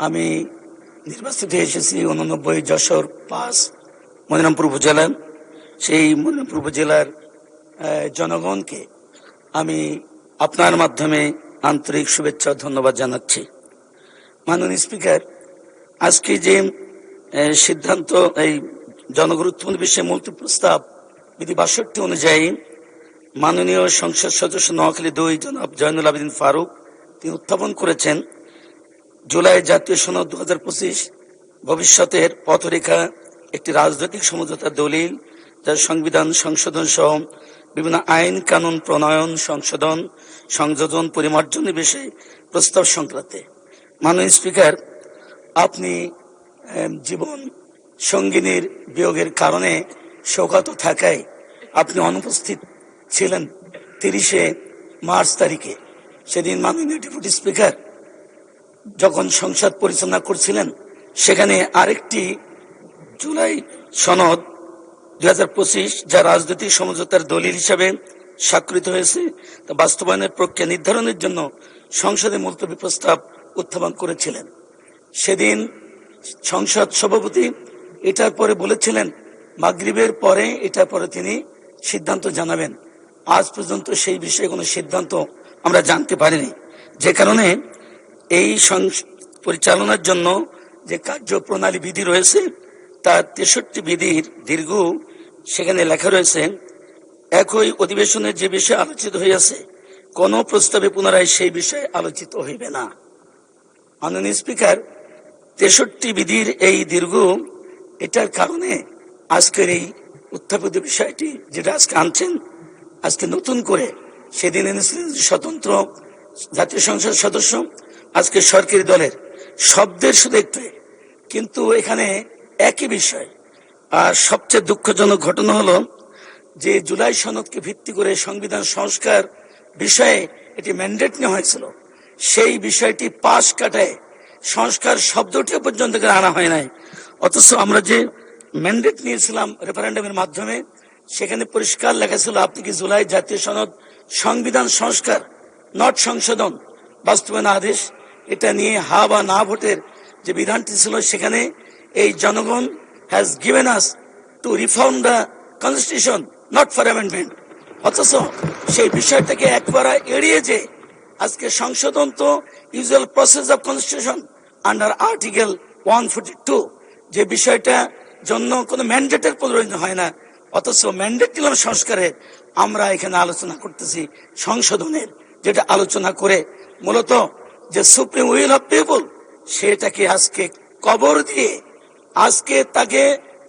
আমি নির্বাচিত এসেছি 89 যশোর 5 মনিরামপুর উপজেলা। সেই মনিরামপুর উপজেলার জনগণকে আমি আপনার মাধ্যমে আন্তরিক শুভেচ্ছা ও ধন্যবাদ জানাচ্ছি। মাননীয় স্পিকার, আজকে যে সিদ্ধান্ত, এই জনগুরুত্বপূর্ণ বিষয়ে মূল প্রস্তাব বিধি 62 অনুযায়ী মাননীয় সংসদ সদস্য নোয়াখালী 2 জনাব জয়নুল আবেদিন ফারুক তিনি উত্থাপন করেছেন, জুলাই জাতীয় সনদ 2025 ভবিষ্যতের পথরেখা একটি রাজনৈতিক সমঝোতার দলিল, যার সংবিধান সংশোধন সহ বিভিন্ন আইন কানুন প্রণয়ন, সংশোধন, সংযোজন, পরিমার্জনের বিষয়ে প্রস্তাব সংক্রান্তে। মাননীয় স্পিকার, আপনি জীবন সঙ্গিনীর বিয়োগের কারণে শোকাহত থাকায় আপনি অনুপস্থিত ছিলেন 30 মার্চ তারিখে। সেদিন মাননীয় ডেপুটি স্পিকার যখন সংসদ পরিচালনা করছিলেন, সেখানে আরেকটি জুলাই সনদ 2025 যা রাজনৈতিক সমঝোতার দলিল হিসাবে স্বাক্ষরিত হয়েছে, তা বাস্তবায়নের প্রক্রিয়া নির্ধারণের জন্য সংসদে মুলতবি প্রস্তাব উত্থাপন করেছিলেন। সেদিন সংসদ সভাপতি এটার পরে বলেছিলেন মাগরিবের পরে এটার পরে তিনি সিদ্ধান্ত জানাবেন। আজ পর্যন্ত সেই বিষয়ে কোনো সিদ্ধান্ত আমরা জানতে পারিনি, যে কারণে এই পরিচালনার জন্য যে কার্যপ্রণালী বিধি রয়েছে তার 63 বিধির দীর্ঘ সেখানে লেখা রয়েছে, একই অধিবেশনে যে বিষয়ে আলোচিত হইয়াছে কোন প্রস্তাবে পুনরায় সেই বিষয়ে আলোচিত হইবে না। মাননীয় স্পিকার, 63 বিধির এই দীর্ঘ এটার কারণে আজকের এই উত্থাপিত বিষয়টি যেটা আজকে আনছেন, আজকে নতুন করে সেদিন এনেছিলেন স্বতন্ত্র জাতীয় সংসদ সদস্য, আজকে সরকারি দলের শব্দের শুধু একটু, কিন্তু এখানে একই বিষয়। আর সবচেয়ে দুঃখজনক ঘটনা হলো যে জুলাই সনদকে ভিত্তি করে সংবিধান সংস্কার বিষয়ে এটি ম্যান্ডেট নেওয়া হয়েছিল, সেই বিষয়টি পাশ কাটায় সংস্কার শব্দটি পর্যন্ত আনা হয় নাই। অথচ আমরা যে ম্যান্ডেট নিয়েছিলাম রেফারেন্ডামের মাধ্যমে, সেখানে পরিষ্কার লেখা ছিল আপনি কি জুলাই জাতীয় সনদ সংবিধান সংস্কার নট সংশোধন বাস্তবায়ন আদেশ, এটা নিয়ে হা বা না ভোটের যে বিধানটি ছিল, সেখানে এই জনগণ has given us to reform the constitution not for amendment. অথচ সেই বিষয়টাকে একবার এড়িয়ে যে আজকে সংশোধন তো usual process of constitution under article 142, যে বিষয়টা জন্য কোনো ম্যান্ডেটের প্রয়োজন হয় না, অথচ ম্যান্ডেট নিলাম সংস্কারের, আমরা এখানে আলোচনা করতেছি সংশোধনের, যেটা আলোচনা করে মূলত যে সুপ্রিম উইল অফ পিপল সেটাকে আজকে কবর দিয়ে, আজকে তাকে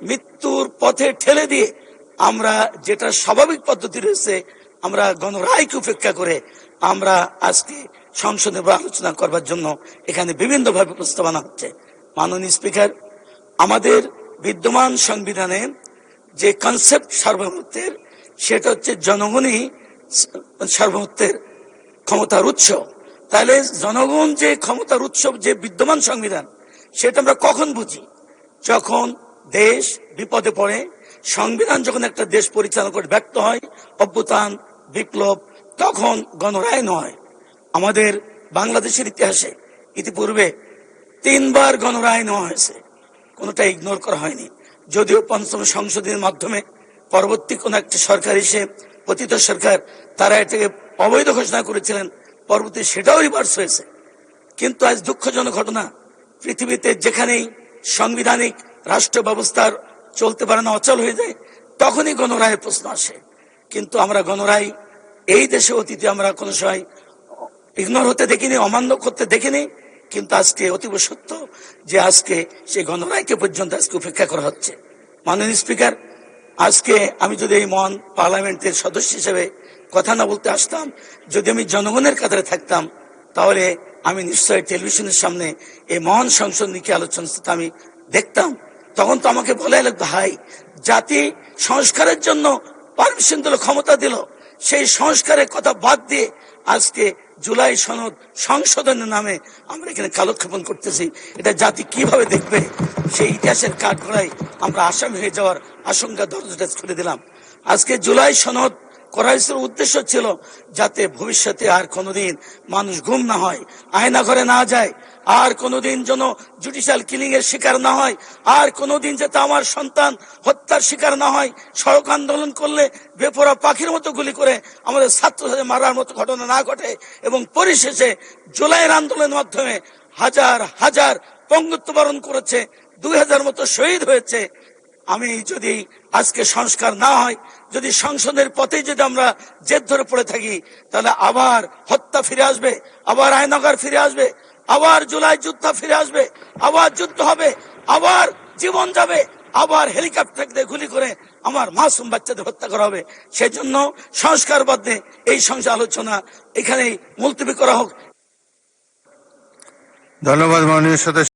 মৃত্যুর পথে ঠেলে দিয়ে আমরা যেটা স্বাভাবিক পদ্ধতি রয়েছে, আমরা গণরায়কে উপেক্ষা করে আমরা আজকে সংসদে আলোচনা করবার জন্য এখানে বিভিন্নভাবে প্রস্তাবনা হচ্ছে। মাননীয় স্পিকার, আমাদের বিদ্যমান সংবিধানে যে কনসেপ্ট সার্বভৌমত্বের, সেটা হচ্ছে জনগণই সার্বভৌমত্বের ক্ষমতার উৎস। তাহলে জনগণ যে ক্ষমতার উৎস যে বিদ্যমান সংবিধান, সেটা আমরা কখন বুঝি? যখন দেশ বিপদে পড়ে, সংবিধান যখন একটা দেশ পরিচালনা করে ব্যর্থ হয়, অভ্যুত্থান, বিপ্লব, তখন গণরায় নয়। আমাদের বাংলাদেশের ইতিহাসে ইতিপূর্বে 3 বার গণরায় নেওয়া হয়েছে, কোনোটা ইগনোর করা হয়নি। যদিও 5ম সংশোধনের মাধ্যমে পরবর্তী কোন একটা সরকার এসে, পতিত সরকার, তারা এটাকে অবৈধ ঘোষণা করেছিলেন, পরবর্তী সেটাও রিভার্স হয়েছে। কিন্তু আজ দুঃখজনক ঘটনা, পৃথিবীতে যেখানেই সাংবিধানিক রাষ্ট্র ব্যবস্থার চলতে পারে না, অচল হয়ে যায়, তখনই গণরায়ের প্রশ্ন আসে। কিন্তু আমরা গণরায় এই দেশে অতীতে আমরা কোনো সময় ইগনোর হতে দেখিনি, অমান্য করতে দেখিনি, কিন্তু আজকে অতীব সত্য যে আজকে সেই গণরায়কে পর্যন্ত আজকে উপেক্ষা করা হচ্ছে। মাননীয় স্পিকার, আজকে আমি যদি এই মহান পার্লামেন্টের সদস্য হিসেবে কথা না বলতে আসতাম, যদি আমি জনগণের কাতারে থাকতাম, তাহলে আমি নিশ্চয়ই টেলিভিশনের সামনে এই মহান সংসদ নিয়ে আলোচনা আমি দেখতাম। তখন তো আমাকে বলে লাগতো, হাই, জাতি সংস্কারের জন্য পারমিশন দিল, ক্ষমতা দিল, সেই সংস্কারের কথা বাদ দিয়ে আজকে জুলাই সনদ সংশোধনের নামে আমরা এখানে কালক্ষেপণ করতেছি। এটা জাতি কিভাবে দেখবে? সেই ইতিহাসের কাঠগড়ায় আমরা আসামি হয়ে যাওয়ার আশঙ্কা দরজাটা খুলে দিলাম। আজকে জুলাই সনদ করা হয়েছিল উদ্দেশ্য ছিল যাতে ভবিষ্যতে আর কোনোদিন মানুষ গুম না হয়, আয়না ঘরে না যায়, আর কোনোদিন যেন জুডিশিয়াল কিলিং এর শিকার না হয়, আর কোনোদিন যাতে আমার সন্তান হত্যার শিকার না হয়, সড়ক আন্দোলন করলে বেপরোয়া পাখির মতো গুলি করে আমাদের ছাত্রদের মারার মতো ঘটনা না ঘটে, এবং পরিশেষে জুলাইয়ের আন্দোলনের মাধ্যমে হাজার হাজার পঙ্গুত্ব বরণ করেছে, 2000 মতো শহীদ হয়েছে। আমি যদি আজকে সংস্কার না হয়, যদি সংসদের পথে যদি আমরা জেদ ধরে পড়ে থাকি, তাহলে আবার হত্যা ফিরে আসবে, আবার আয়নাগর ফিরে আসবে, আবার জুলাই যোদ্ধা ফিরে আসবে, আবার যুদ্ধ হবে, আবার জীবন যাবে, আবার হেলিকপ্টার দিয়ে গুলি করে আমার মাসুম বাচ্চাদের হত্যা করা হবে। সেই জন্য সংস্কার বাদে এই সংসদ আলোচনা এখানেই মুলতবি করা হোক। ধন্যবাদ মাননীয় সদস্য।